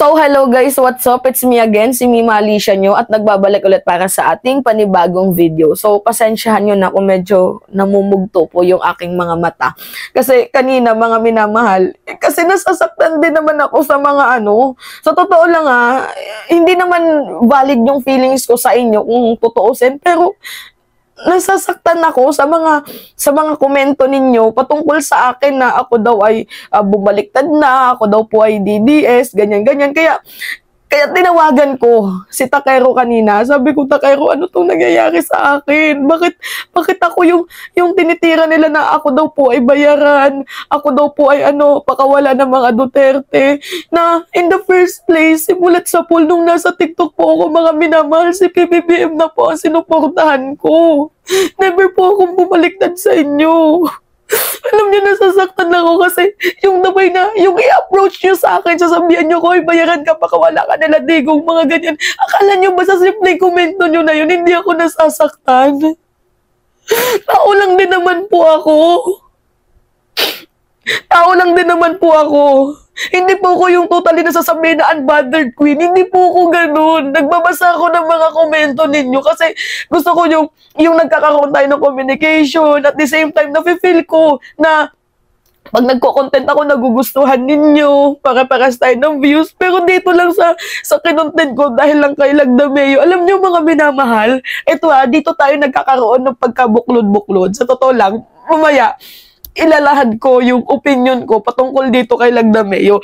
So, hello guys, what's up? It's me again, si Mima Alicia nyo at nagbabalik ulit para sa ating panibagong video. So, pasensyahan nyo na kung medyo namumugto po yung aking mga mata. Kasi kanina, mga minamahal, kasi nasasaktan din naman ako sa mga sa totoo lang hindi naman valid yung feelings ko sa inyo kung tutuusin, pero nasasaktan ako sa mga komento ninyo patungkol sa akin na ako daw ay bumaliktad na, ako daw po ay DDS, ganyan-ganyan. Kaya tinawagan ko si Takero kanina. Sabi ko, Takero, ano tong nangyayari sa akin? Bakit ako yung tinitira nila na ako daw po ay bayaran, ako daw po ay pakawala ng mga Duterte, na in the first place, simulat sa pool nung nasa TikTok po ako, mga minamahal, si PBBM na po ang sinuportahan ko. Never po akong bumaliktad sa inyo. Alam niyo, nasasaktan lang ako kasi yung nabay na, yung i-approach niyo sa akin, sasabihan niyo ko, ay bayaran ka, pakawala ka nila, digong, mga ganyan. Akala niyo ba sa simple komento niyo na yun, hindi ako nasasaktan? Tao lang din naman po ako. Tao lang din naman po ako. Hindi po ko yung totally nasasabihin na unbothered queen. Hindi po ko ganun. Nagbabasa ako ng mga komento ninyo kasi gusto ko yung nagkakaroon tayo ng communication. At the same time, nafe-feel ko na pag nagko-content ako, nagugustuhan ninyo, para-paras tayo ng views. Pero dito lang sa kinontent ko, dahil lang kay Lagdameo, alam niyo mga minamahal, ito dito tayo nagkakaroon ng pagkabuklod-buklod. Sa totoo lang, mamaya, ilalahad ko yung opinion ko patungkol dito kay Lagdameo.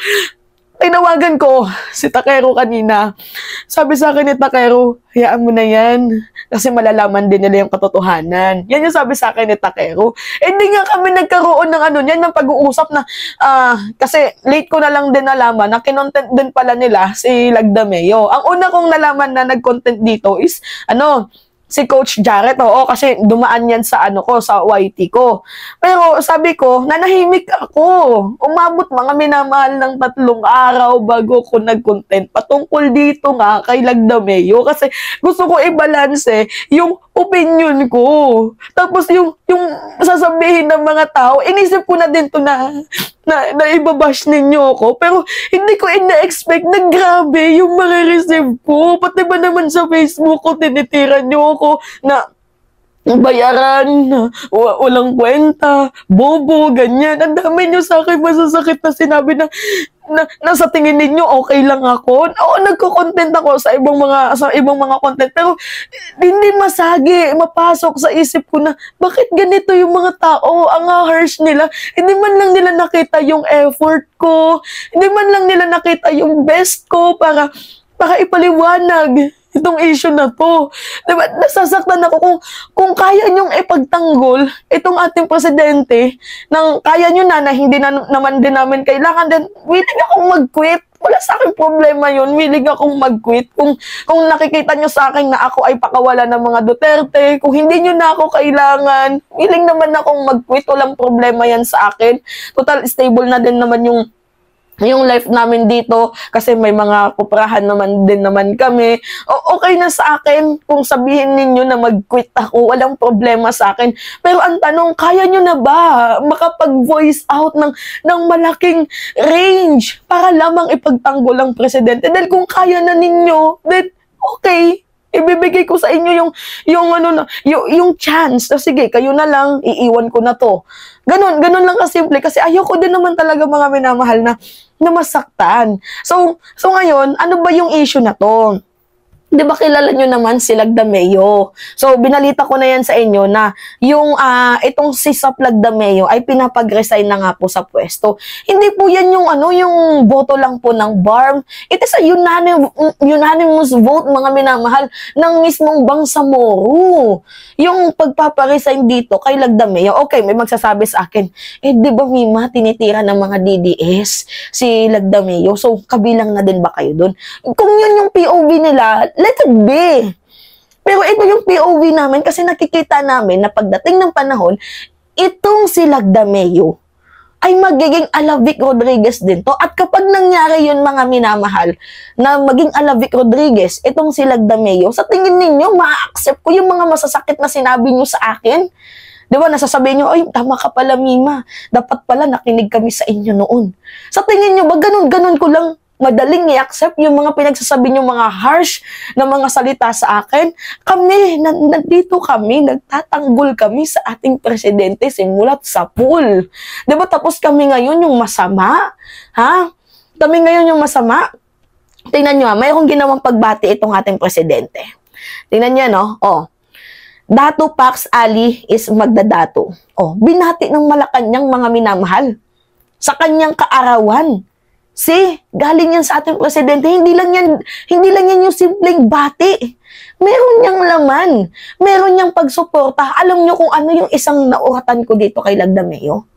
Tinawagan ko si Takero kanina. Sabi sa akin ni Takero, hayaan mo na yan. Kasi malalaman din nila yung katotohanan. Yan yung sabi sa akin ni Takero. Hindi nga kami nagkaroon ng pag-uusap na, kasi late ko na lang din nalaman na kinontent din pala nila si Lagdameo. Ang una kong nalaman na nag-content dito is, si Coach Jarrett, kasi dumaan yan sa sa YT ko. Pero sabi ko, nanahimik ako. Umabot mga minamahal ng 3 araw bago ko nag-content patungkol dito nga kay Lagdameo. Kasi gusto ko i-balance yung opinion ko. Tapos yung sasabihin ng mga tao, inisip ko na din to na ibabash ninyo ako. Pero hindi ko ina-expect na grabe yung marireceive ko. Pati ba naman sa Facebook ko, tinitira nyo ako na bayaran, walang kwenta, bobo, ganyan. Ang dami nyo sa akin masasakit na sinabi na sa tingin ninyo okay lang ako. Oo, nagko-content ako sa ibang mga content, pero hindi mapasok sa isip ko na bakit ganito yung mga tao, ang harsh nila. Hindi man lang nila nakita yung effort ko, hindi man lang nila nakita yung best ko para ipaliwanag itong issue na to. Diba? Nasasaktan ako kung kaya nyong ipagtanggol itong ating presidente, nang kaya nyo na hindi naman din namin kailangan, then willing akong mag-quit. Wala sa akin problema yun. Willing akong mag-quit. Kung nakikita nyo sa akin na ako ay pakawala ng mga Duterte, kung hindi nyo na ako kailangan, willing naman akong mag-quit. Walang problema yan sa akin. Total stable na din naman yung life namin dito kasi may mga kuprahan naman din naman kami. Okay na sa akin kung sabihin ninyo na mag-quit ako, walang problema sa akin. Pero ang tanong, kaya nyo na ba makapag-voice out ng malaking range para lamang ipagtanggol ang presidente? Dahil kung kaya na ninyo, then okay, ibibigay ko sa inyo yung chance. So, sige, kayo na lang, iiwan ko na to. Ganun lang kasimple kasi ayoko din naman talaga mga minamahal na masaktan. So ngayon, ano ba yung issue na to? Di ba kilala nyo naman si Lagdameo? So, binalita ko na yan sa inyo na yung itong si Sap Lagdameo ay pinapag-resign na nga po sa pwesto. Hindi po yan yung boto lang po ng BARM. It is a unanimous vote, mga minamahal, ng mismong Bangsamoro. Yung pagpaparesign dito kay Lagdameo, okay, may magsasabi sa akin, di ba Mima, tinitira ng mga DDS si Lagdameo? So, kabilang na din ba kayo dun? Kung yun yung POV nila, let it be. Pero ito yung POV namin kasi nakikita namin na pagdating ng panahon, itong si Lagdameo ay magiging Alavic Rodriguez din to. At kapag nangyari yun, mga minamahal, na maging Alavic Rodriguez, itong si Lagdameo, sa tingin ninyo, ma-accept ko yung mga masasakit na sinabi nyo sa akin? Di ba, nasasabihin nyo, ay, tama ka pala, Mima. Dapat pala nakinig kami sa inyo noon. Sa tingin nyo ba, ganun ko lang madaling i-accept yung mga pinagsasabi yung mga harsh na mga salita sa akin. Kami, nandito kami, nagtatanggol kami sa ating presidente simulat sa pool. Diba tapos kami ngayon yung masama? Ha? Kami ngayon yung masama? Tingnan nyo ha, mayroong ginawang pagbati itong ating presidente. Tingnan nyo, no? Oh. Dato Pax Ali is magdadato. Oh, binati ng Malacanang mga minamahal sa kanyang kaarawan. Galing yan sa ating presidente. Hindi lang yan yung simpleng bati. Meron niyang laman. Meron niyang pagsuporta. Alam niyo kung ano yung isang nauratan ko dito kay Lagdameo?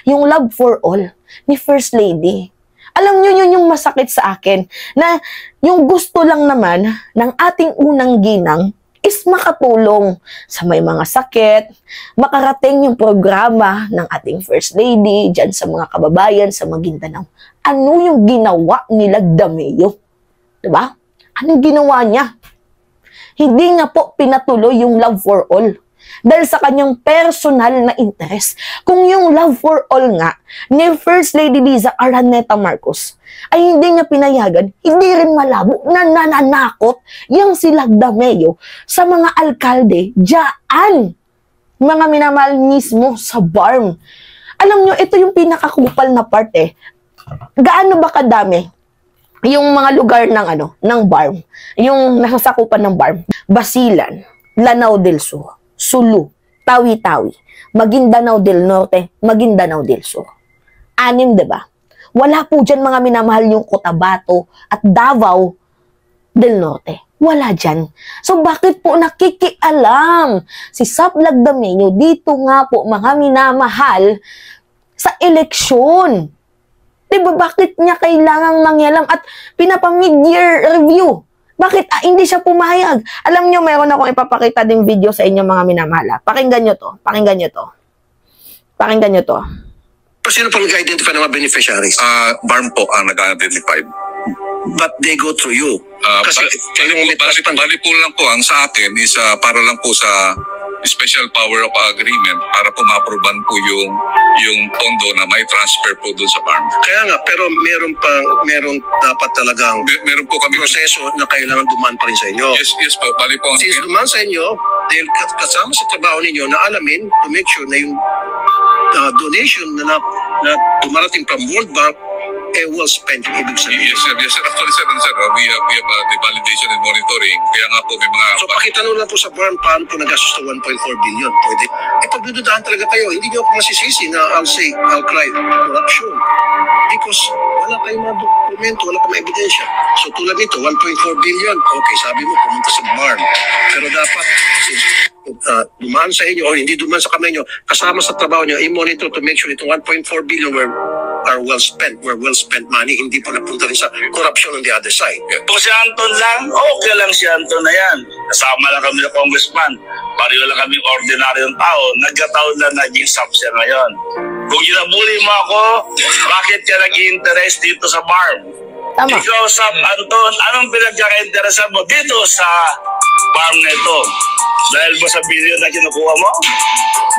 Yung love for all ni First Lady. Alam niyo yun yung masakit sa akin. Na yung gusto lang naman ng ating unang ginang is makatulong sa may mga sakit, makarating yung programa ng ating First Lady dyan sa mga kababayan sa Maguindanao. Ano yung ginawa ni Lagdameo? Diba? Anong ginawa niya? Hindi niya po pinatuloy yung love for all dahil sa kanyang personal na interest. Kung yung love for all nga ni First Lady Liza Araneta Marcos ay hindi niya pinayagan, hindi rin malabo na nananakot yung si Lagdameo sa mga alkalde dyan. Mga minamahal mismo sa BARM. Alam nyo, ito yung pinakakupal na part eh. Gaano ba kadami yung mga lugar ng BARM? Yung nasasakupan ng BARM. Basilan, Lanao del Sur, Sulu, Tawi-Tawi, Maguindanao del Norte, Maguindanao del Sur. 6, diba? Wala po dyan mga minamahal yung Cotabato at Davao del Norte. Wala dyan. So bakit po nakikialam si Sap Lagdameo dito nga po mga minamahal sa eleksyon? Diba bakit niya kailangang mangyalam at pinapa-mid-year review? Bakit hindi siya pumayag? Alam nyo, mayroon akong ipapakita ding video sa inyo mga minamahal. Pakinggan nyo to. Pakinggan nyo to. Pakinggan nyo to. Sino pang nag-identify ng mga beneficiaries? BARM po ang nag-identify. But they go through you. Kasi kayong may bali po lang po ang sa akin is para lang po sa special power of agreement para po ma-approvean po yung pondo na may transfer po doon sa BARM. Kaya nga, pero meron dapat talagang Meron po kami proseso na kailangan dumaan pa rin sa inyo. Yes po, bali po. Since dumaan sa inyo, dahil kasama sa trabaho ninyo na alamin to make sure na yung donation na dumarating from World Bank well spent yung ibig sabihin. Yes sir. Actually sir, we have the validation and monitoring. Kaya nga po may mga... So pakitanong lang po sa BARM paano po nagastos na 1.4 billion. Pwede. Pagdududahan talaga kayo, hindi niyo ako masisisi na I'll cry corruption. Because wala kayong mga dokumento, wala kayong ebidensya. So tulad nito, 1.4 billion. Okay, sabi mo, pumunta sa BARM. Pero dapat, dumaan sa inyo o hindi dumaan sa kamay nyo, kasama sa trabaho nyo, i-monitor to make sure itong 1.4 billion are well spent money, hindi pa napunta rin sa corruption on the other side. Kung si Anton lang, okay lang si Anton na yan. Kasama lang kami ng congressman. Pareho lang kami ordinaryong tao. Nagkataon lang naging sap siya ngayon. Kung ginabuli mo ako, bakit ka nag-i-interest dito sa BARM? Tama. Ikaw, Sap Anton, anong pinagkaka-interesan mo dito sa BARM na ito? Dahil ba sa billion na kinukuha mo?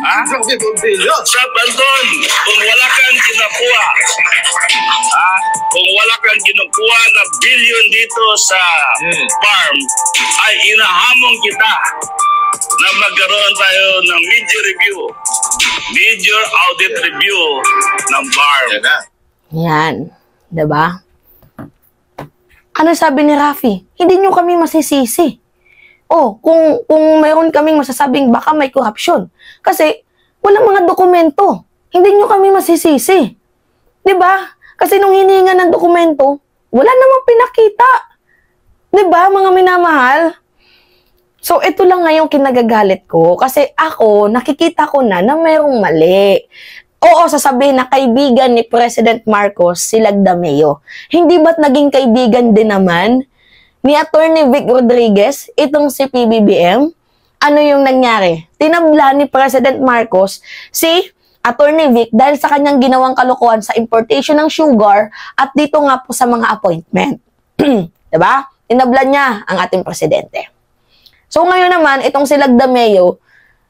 Ha? Sap Anton, kung wala kang kinukuha, kung wala kang kinukuha na billion dito sa BARM, ay inahamon kita na magkaroon tayo ng mid-year audit review ng BARM. Yan. Diba? Ano sabi ni Rafi? Hindi nyo kami masisisi. Kung mayroon kaming masasabing baka may korupsyon. Kasi walang mga dokumento. Hindi nyo kami masisisi. Diba? Kasi nung hininga ng dokumento, wala namang pinakita. Diba, mga minamahal? So, ito lang ngayon kinagagalit ko. Kasi ako, nakikita ko na mayroong mali. Oo, sasabihin na kaibigan ni President Marcos si Lagdameo. Hindi ba't naging kaibigan din naman ni Attorney Vic Rodriguez, itong si PBBM? Ano yung nangyari? Tinabla ni President Marcos si Attorney Vic dahil sa kanyang ginawang kalokohan sa importation ng sugar at dito nga po sa mga appointment. Diba? Tinabla niya ang ating presidente. So ngayon naman, itong si Lagdameo,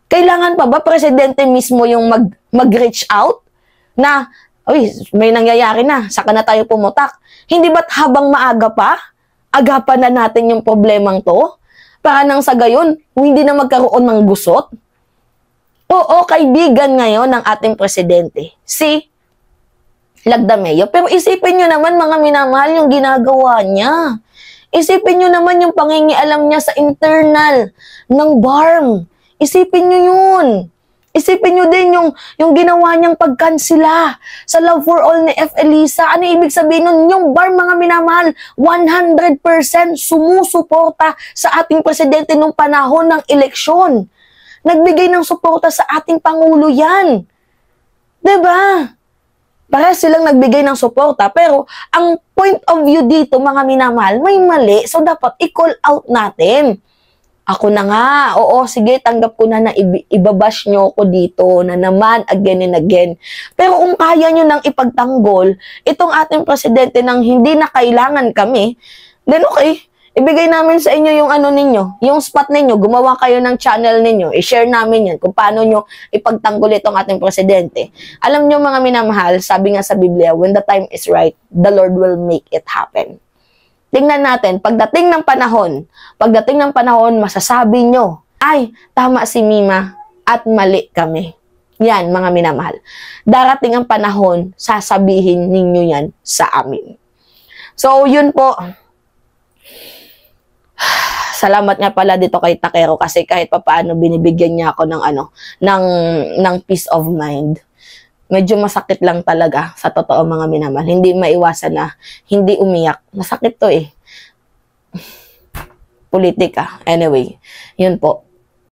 kailangan pa ba presidente mismo yung mag-reach out na Uy, may nangyayari na, saka na tayo pumutak. Hindi ba't habang maaga pa, agapan na natin yung problemang to? Para nang sa gayon, hindi na magkaroon ng gusot? Oo, kaibigan ngayon ng ating presidente, si Lagdameo. Pero isipin nyo naman, mga minamahal, yung ginagawa niya. Isipin nyo naman yung pangingialam niya sa internal ng BARM. Isipin nyo yun. Isipin nyo din yung ginawa niyang pagkansila sa Love for All ni F. Elisa. Ano ibig sabihin nun? Yung BARM, mga minamahal, 100% sumusuporta sa ating presidente nung panahon ng eleksyon. Nagbigay ng suporta sa ating Pangulo yan. Diba? Para silang nagbigay ng suporta. Pero, ang point of view dito, mga minamahal, may mali. So, dapat i-call out natin. Ako na nga, oo, sige, tanggap ko na ibabash nyo ko dito na naman again and again. Pero kung kaya nyo nang ipagtanggol, itong ating presidente nang hindi na kailangan kami, then okay, ibigay namin sa inyo yung ano ninyo, yung spot ninyo, gumawa kayo ng channel ninyo, i-share namin yan kung paano nyo ipagtanggol itong ating presidente. Alam nyo mga minamahal, sabi nga sa Biblia, when the time is right, the Lord will make it happen. Tingnan natin, pagdating ng panahon, masasabi nyo, ay, tama si Mima at mali kami. Yan, mga minamahal. Darating ang panahon, sasabihin ninyo yan sa amin. So, yun po. Salamat nga pala dito kay Takero kasi kahit papaano binibigyan niya ako ng peace of mind. Medyo masakit lang talaga sa totoo mga minamahal. Hindi maiwasan na hindi umiyak. Masakit to eh. Politika. Anyway, yun po.